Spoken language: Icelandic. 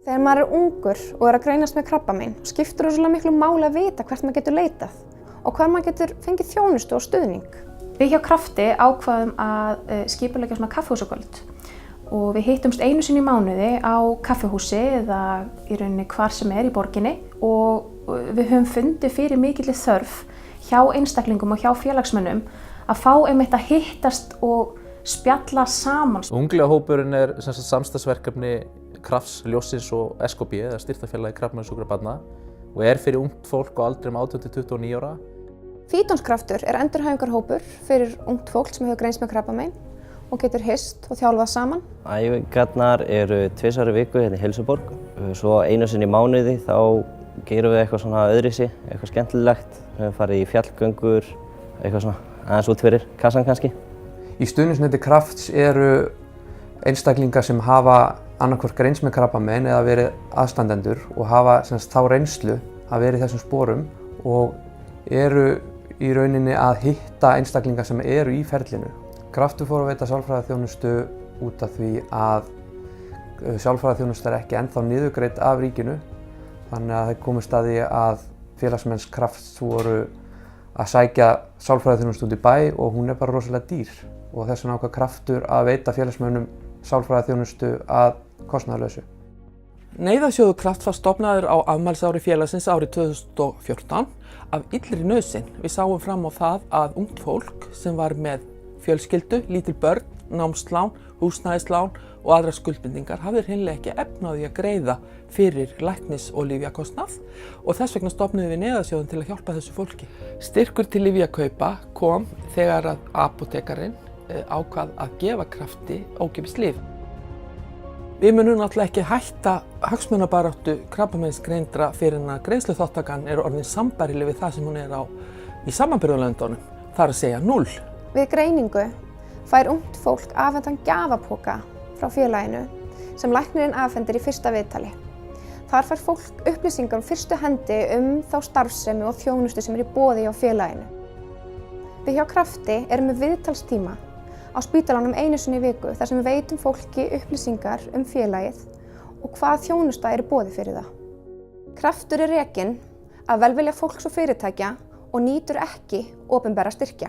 Þegar maður ungur og að greinast með krabbamein, skiptir rosalega miklu máli að vita hvert maður getur leitað og hvar maður getur fengið þjónustu og stuðning. Við hjá Krafti ákváðum að skipuleggja svona kaffihúsakvöld og við hittumst einu sinni í mánuði á kaffihúsi eða í rauninni hvar sem í borginni og við höfum fundið fyrir mikilli þörf hjá einstaklingum og hjá félagsmönnum að fá einmitt að hittast og spjalla saman. Unglingjahópurinn samstarfsverkefni Krafts, Ljóssins og SKB, eða Styrktarfélagi krabbameinssjúkra barna, og fyrir ungt fólk á aldrinum 18 til 29 ára. Fítonskraftur endurhæfingarhópur fyrir ungt fólk sem hefur greinst með krabbamein og getur hist og þjálfað saman. Æfingarnar eru 2 sinnum í viku hérna í Heilsuborg. Svo einu sinni í mánuði þá gerum við eitthvað svona öðruvísi, eitthvað skemmtilegt. Við höfum farið í fjallgöngur, eitthvað svona aðeins út fyrir kassan kannski. Í stuðningsneti Krafts eru einstaklingar sem hafa annarkvort greinst með krabbamein eða verið aðstandendur og hafa þá reynslu að vera í þessum sporum og eru í rauninni að hitta einstaklingar sem eru í ferlinu. Kraftur fór að veita sálfræðiþjónustu út af því að sálfræðiþjónusta ekki ennþá niðurgreidd af ríkinu, þannig að það komist að því að félagsmenn Krafts voru að sækja sálfræðiþjónustu út í bæ og hún bara rosalega dýr og þess vegna ákvað Kraftur að veita félagsmönnum sálfræðiþjónustu að kostnaðarlausu. Neyðarsjóður Krafts var stofnaður á afmælsári félagsins árið 2014 af illri nauðsyn. Við sáum fram á það að ungt fólk sem var með fjölskyldu, lítil börn, námslán, húsnæðislán og aðrar skuldbindingar hafði hreinlega ekki efni á því að greiða fyrir læknis- og lyfjakostnað og þess vegna stofnuðum við Neyðarsjóðinn til að hjálpa þessu fólki. Styrkur til lyfjakaupa kom þegar að apótekarinn ákvað að gefa Krafti ókeypis lyf. Við munum náttúrulega ekki hætta hagsmunabaráttu krabbameinsgreindra fyrir en að greiðsluþátttakan orðin sambærileg við það sem hún í samanburðarlöndunum, það að segja 0. Við greiningu fær ungt fólk afhentan gjafapoka frá félaginu sem læknirinn afhendir í fyrsta viðtali. Þar fær fólk upplýsingar fyrstu hendi þá starfsemi og þjónustu sem í boði hjá félaginu. Við hjá Krafti erum með viðtalstíma á spítalanum einu sinni í viku þar sem við veitum fólki upplýsingar félagið og hvað þjónusta í boði fyrir það. Kraftur rekinn af velvilja fólks og fyrirtækja og nýtur ekki opinberra styrkja.